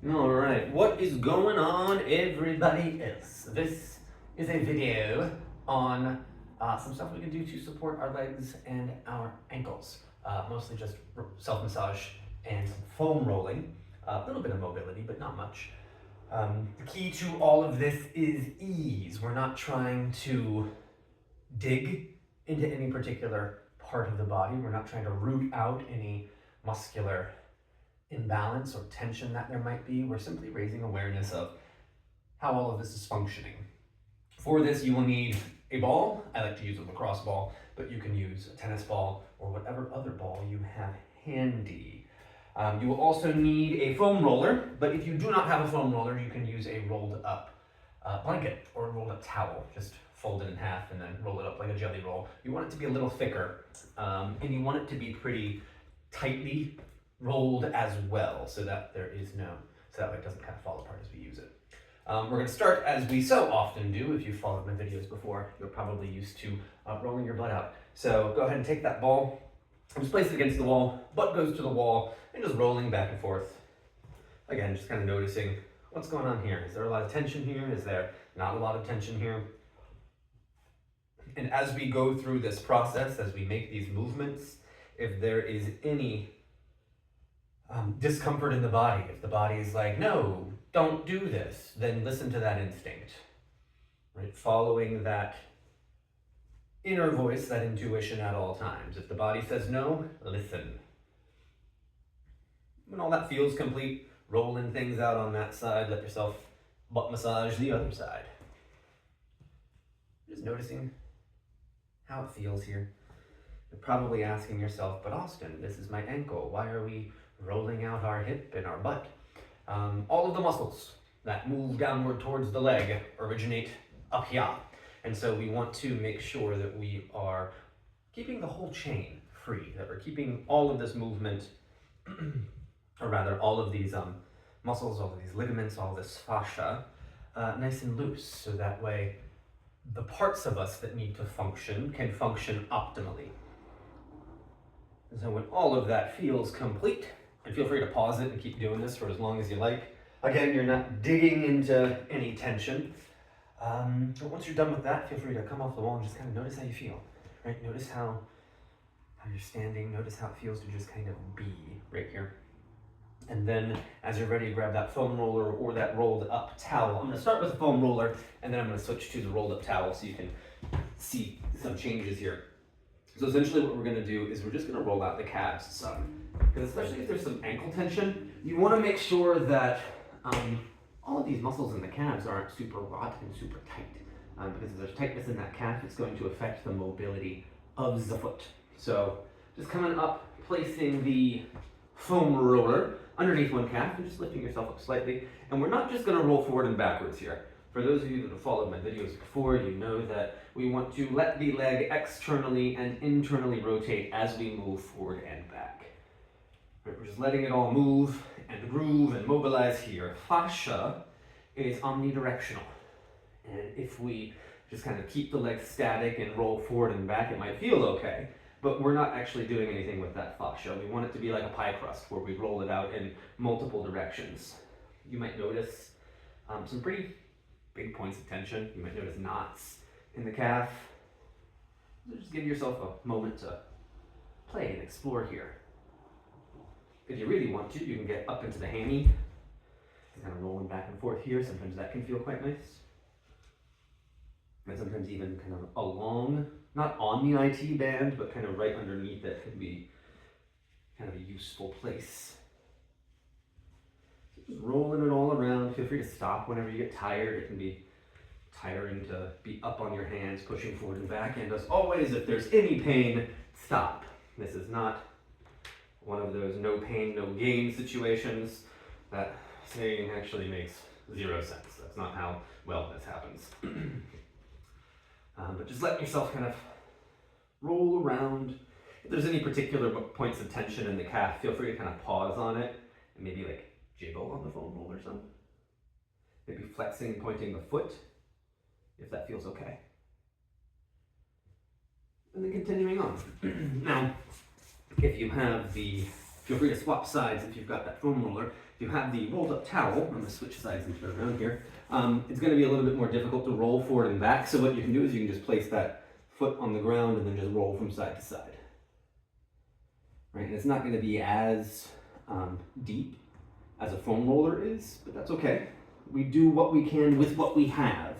All right, what is going on, everybody else? This is a video on some stuff we can do to support our legs and our ankles. Mostly just self-massage and some foam rolling. A little bit of mobility, but not much. The key to all of this is ease. We're not trying to dig into any particular part of the body. We're not trying to root out any muscular imbalance or tension that there might be. We're simply raising awareness of how all of this is functioning. For this, you will need a ball. I like to use a lacrosse ball, but you can use a tennis ball or whatever other ball you have handy. You will also need a foam roller, but if you do not have a foam roller, you can use a rolled up blanket or a rolled up towel. Just fold it in half and then roll it up like a jelly roll. You want it to be a little thicker, and you want it to be pretty tightly rolled as well, so that there is so that way it doesn't kind of fall apart as we use it. We're going to start as we so often do. If you've followed my videos before, you're probably used to rolling your butt out. So go ahead and take that ball and just place it against the wall. Butt goes to the wall and just rolling back and forth. Again, just kind of noticing what's going on here. Is there a lot of tension here? Is there not a lot of tension here? And as we go through this process, as we make these movements, if there is any discomfort in the body, if the body is like, no, don't do this, then listen to that instinct, right? Following that inner voice, that intuition at all times. If the body says no, listen. When all that feels complete, rolling things out on that side, let yourself butt massage the other side. Just noticing how it feels here. You're probably asking yourself, but Austin, this is my ankle. Why are we rolling out our hip and our butt? All of the muscles that move downward towards the leg originate up here. And so we want to make sure that we are keeping the whole chain free, that we're keeping all of this movement, or rather all of these muscles, all of these ligaments, all this fascia, nice and loose, so that way the parts of us that need to function can function optimally. And so when all of that feels complete, and feel free to pause it and keep doing this for as long as you like. Again, you're not digging into any tension. But once you're done with that, feel free to come off the wall and just kind of notice how you feel. Right? Notice how you're standing. Notice how it feels to just kind of be right here. And then as you're ready, grab that foam roller or that rolled up towel. I'm going to start with the foam roller, and then I'm going to switch to the rolled up towel so you can see some changes here. So essentially what we're going to do is we're just going to roll out the calves some. Because especially if there's some ankle tension, you want to make sure that all of these muscles in the calves aren't super wrought and super tight. Because if there's tightness in that calf, it's going to affect the mobility of the foot. So just coming up, placing the foam roller underneath one calf and just lifting yourself up slightly. And we're not just going to roll forward and backwards here. For those of you that have followed my videos before, you know that we want to let the leg externally and internally rotate as we move forward and back. We're just letting it all move and groove and mobilize here. Fascia is omnidirectional. And if we just kind of keep the leg static and roll forward and back, it might feel okay, but we're not actually doing anything with that fascia. We want it to be like a pie crust where we roll it out in multiple directions. You might notice some pretty big points of tension. You might notice knots in the calf. So just give yourself a moment to play and explore here. If you really want to, you can get up into the hammy, kind of rolling back and forth here. Sometimes that can feel quite nice. And sometimes even kind of along, not on the IT band, but kind of right underneath it can be kind of a useful place. So just rolling it all around. Feel free to stop whenever you get tired. It can be tiring to be up on your hands, pushing forward and back. And as always, if there's any pain, stop. This is not one of those no pain, no gain situations. That saying actually makes zero sense. That's not how wellness happens. But just let yourself kind of roll around. If there's any particular points of tension in the calf, feel free to kind of pause on it and maybe like jiggle on the foam roller some. Maybe flexing and pointing the foot, if that feels okay. And then continuing on. Now, if you have the Feel free to swap sides if you've got that foam roller. If you have the rolled up towel, I'm going to switch sides and put it around here. It's going to be a little bit more difficult to roll forward and back. So what you can do is you can just place that foot on the ground and then just roll from side to side. Right, and it's not going to be as deep as a foam roller is, but that's okay. We do what we can with what we have.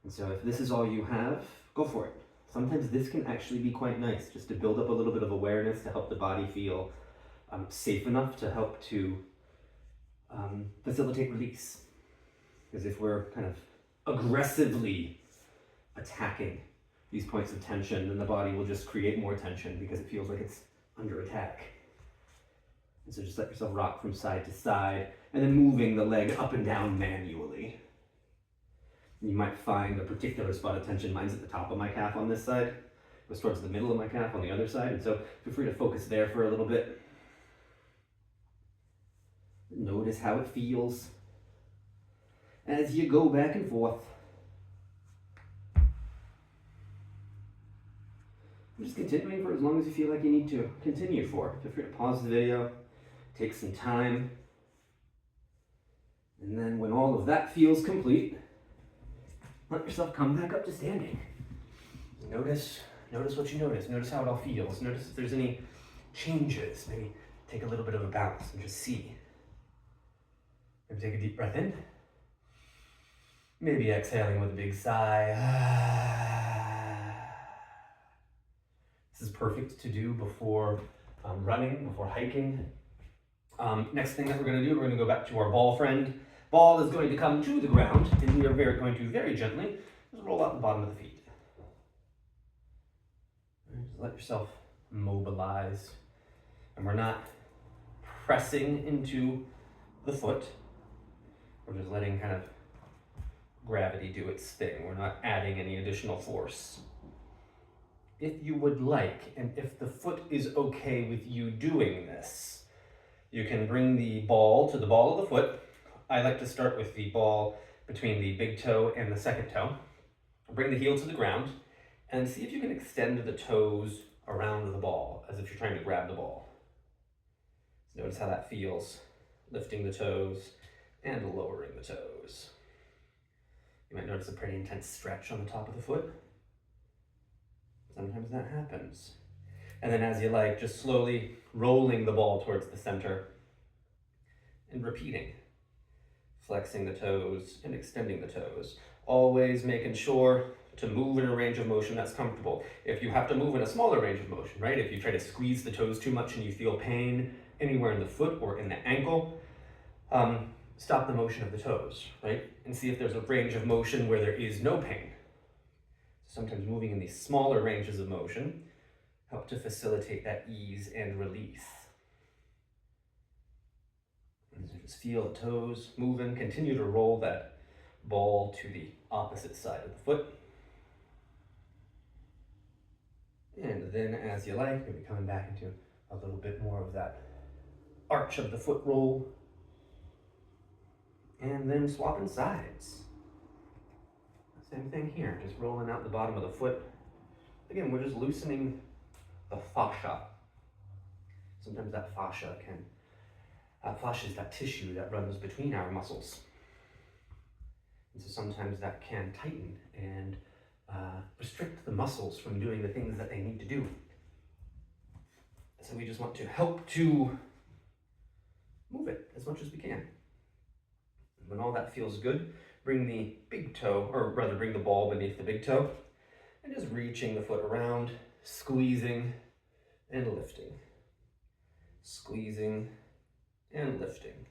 And so if this is all you have, go for it. Sometimes this can actually be quite nice, just to build up a little bit of awareness to help the body feel safe enough to help to facilitate release. Because if we're kind of aggressively attacking these points of tension, then the body will just create more tension because it feels like it's under attack. And so just let yourself rock from side to side, and then moving the leg up and down manually. You might find a particular spot of tension. Mine's at the top of my calf on this side. It goes towards the middle of my calf on the other side. And so feel free to focus there for a little bit. Notice how it feels as you go back and forth. Just continuing for as long as you feel like you need to continue for. Feel free to pause the video, take some time, and then when all of that feels complete, let yourself come back up to standing. Notice what you notice. Notice how it all feels. Notice if there's any changes. Maybe take a little bit of a bounce and just see. Maybe take a deep breath in. Maybe exhaling with a big sigh. This is perfect to do before running, before hiking. Next thing that we're going to do, we're going to go back to our ball friend. Ball is going to come to the ground, and we are going to very gently just roll out the bottom of the feet. Just let yourself mobilize. And we're not pressing into the foot. We're just letting kind of gravity do its thing. We're not adding any additional force. If you would like, and if the foot is okay with you doing this, you can bring the ball to the ball of the foot. I like to start with the ball between the big toe and the second toe. Bring the heel to the ground and see if you can extend the toes around the ball as if you're trying to grab the ball. So notice how that feels, lifting the toes and lowering the toes. You might notice a pretty intense stretch on the top of the foot. Sometimes that happens. And then as you like, just slowly rolling the ball towards the center and repeating. Flexing the toes and extending the toes. Always making sure to move in a range of motion that's comfortable. If you have to move in a smaller range of motion, right? If you try to squeeze the toes too much and you feel pain anywhere in the foot or in the ankle, stop the motion of the toes, right? And see if there's a range of motion where there is no pain. Sometimes moving in these smaller ranges of motion help to facilitate that ease and release. And so just feel the toes moving. Continue to roll that ball to the opposite side of the foot. And then as you like, maybe coming back into a little bit more of that arch of the foot roll. And then swapping sides. Same thing here, just rolling out the bottom of the foot. Again, we're just loosening the fascia. Sometimes that fascia is that tissue that runs between our muscles. And so sometimes that can tighten and restrict the muscles from doing the things that they need to do. So we just want to help to move it as much as we can. When all that feels good, bring the big toe, or rather bring the ball beneath the big toe, and just reaching the foot around, squeezing and lifting. Squeezing and lifting.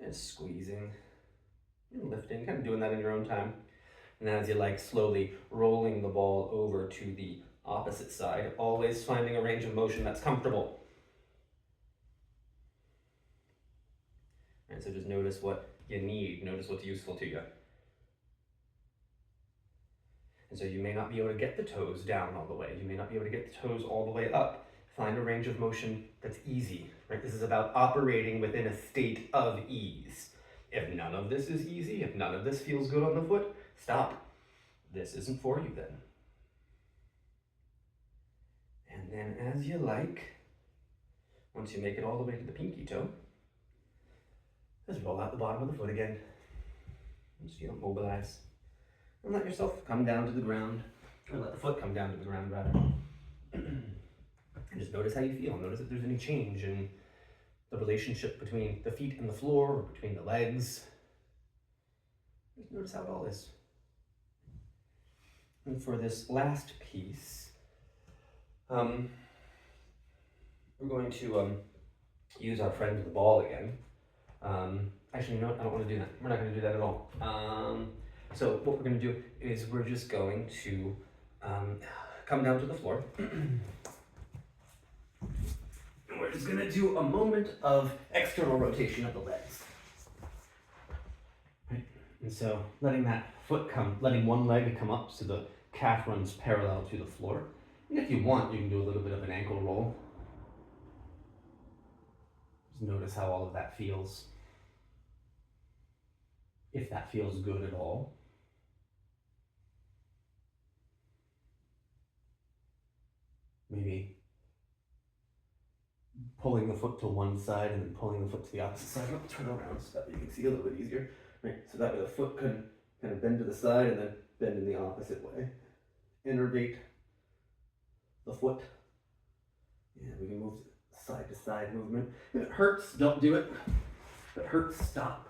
And squeezing and lifting, kind of doing that in your own time. And as you like, slowly rolling the ball over to the opposite side, always finding a range of motion that's comfortable. And so just notice what you need, notice what's useful to you. And so you may not be able to get the toes down all the way, you may not be able to get the toes all the way up. Find a range of motion that's easy, right? This is about operating within a state of ease. If none of this is easy, if none of this feels good on the foot, stop. This isn't for you then. And then as you like, Once you make it all the way to the pinky toe, just roll out the bottom of the foot again. Just feel it mobilize. And let yourself come down to the ground, or let the foot come down to the ground rather. And just notice how you feel. Notice if there's any change in the relationship between the feet and the floor, or between the legs. Just notice how it all is. And for this last piece, we're going to use our friend the ball again. Actually, you know what? I don't want to do that. We're not going to do that at all. So what we're going to do is we're just going to come down to the floor. And we're just going to do a moment of external rotation of the legs. Right? And so letting one leg come up so the calf runs parallel to the floor. And if you want, you can do a little bit of an ankle roll. Just notice how all of that feels. If that feels good at all. Maybe pulling the foot to one side and then pulling the foot to the opposite side. I'll turn around so that you can see a little bit easier. Right, so that way the foot can kind of bend to the side and then bend in the opposite way. Innervate the foot. Yeah, we can move side to side movement. If it hurts, don't do it. If it hurts, stop.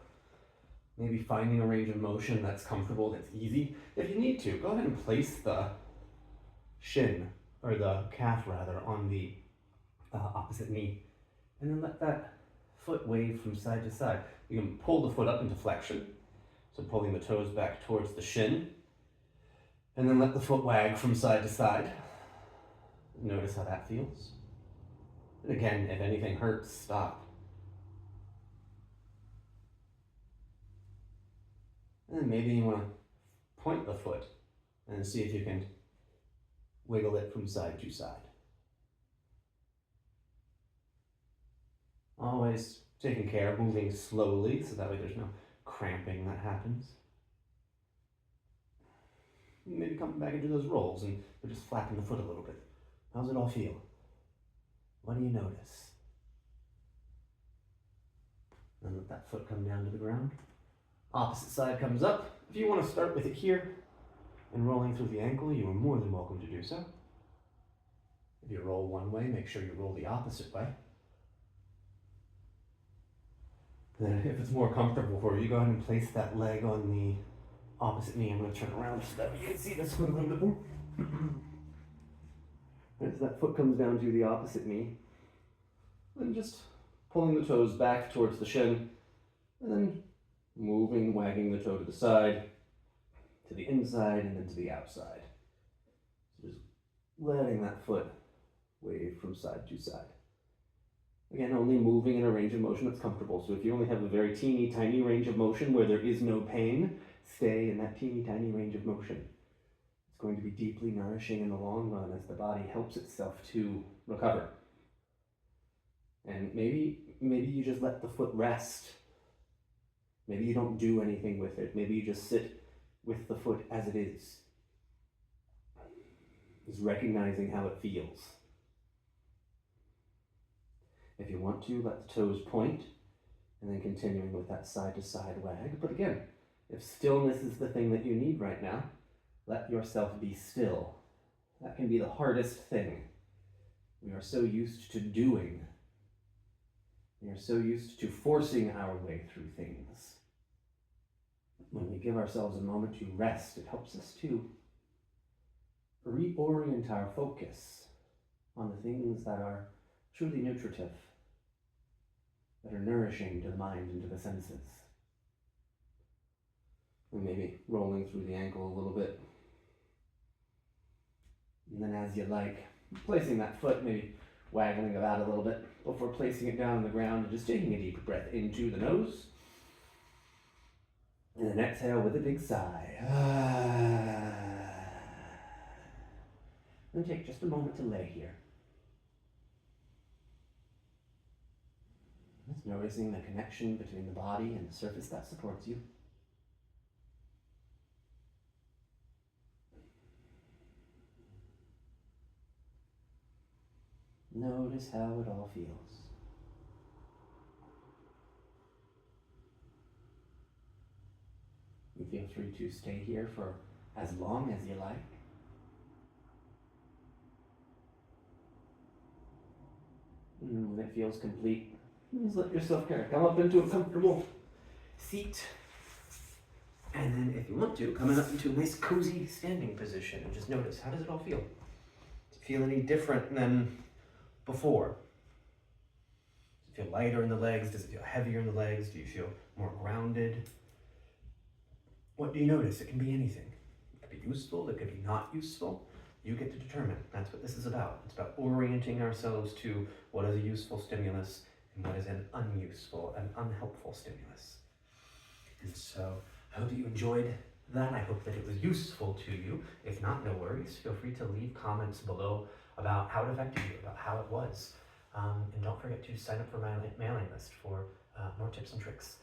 Maybe finding a range of motion that's comfortable, that's easy. If you need to, go ahead and place the shin, or the calf rather, on the opposite knee. And then let that foot wave from side to side. You can pull the foot up into flexion, so pulling the toes back towards the shin. And then let the foot wag from side to side. Notice how that feels. And again, if anything hurts, stop. And then maybe you want to point the foot and see if you can wiggle it from side to side. Always taking care, moving slowly, so that way there's no cramping that happens. Maybe come back into those rolls and just flapping the foot a little bit. How's it all feel? What do you notice? And let that foot come down to the ground. Opposite side comes up. If you want to start with it here and rolling through the ankle, you are more than welcome to do so. If you roll one way, make sure you roll the opposite way. Then if it's more comfortable for you, go ahead and place that leg on the opposite knee. I'm going to turn around so that you can see this foot a little bit more. As that foot comes down to the opposite knee, then just pulling the toes back towards the shin, and then moving, wagging the toe to the side, to the inside, and then to the outside. So just letting that foot wave from side to side. Again, only moving in a range of motion that's comfortable. So if you only have a very teeny tiny range of motion where there is no pain, stay in that teeny tiny range of motion. It's going to be deeply nourishing in the long run as the body helps itself to recover. And maybe you just let the foot rest. Maybe you don't do anything with it. Maybe you just sit with the foot as it is. Just recognizing how it feels. If you want to, let the toes point, and then continuing with that side-to-side wag. But again, if stillness is the thing that you need right now, let yourself be still. That can be the hardest thing. We are so used to doing. We are so used to forcing our way through things. When we give ourselves a moment to rest, it helps us to reorient our focus on the things that are truly nutritive, that are nourishing to the mind and to the senses. And maybe rolling through the ankle a little bit. And then as you like, placing that foot, maybe waggling about a little bit before placing it down on the ground and just taking a deep breath into the nose. And then exhale with a big sigh. And take just a moment to lay here. Just noticing the connection between the body and the surface that supports you. Notice how it all feels. feel free to stay here for as long as you like. And when it feels complete, just let yourself kind of come up into a comfortable seat. And then if you want to, coming up into a nice cozy standing position and just notice, how does it all feel? Does it feel any different than before? Does it feel lighter in the legs? Does it feel heavier in the legs? Do you feel more grounded? What do you notice? It can be anything. It could be useful, it could be not useful. You get to determine. That's what this is about. It's about orienting ourselves to what is a useful stimulus and what is an unuseful and unhelpful stimulus. And so I hope that you enjoyed that. I hope that it was useful to you. If not, no worries. Feel free to leave comments below about how it affected you, about how it was. And don't forget to sign up for my mailing list for more tips and tricks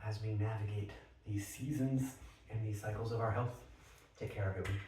as we navigate these seasons and these cycles of our health. Take care, everyone.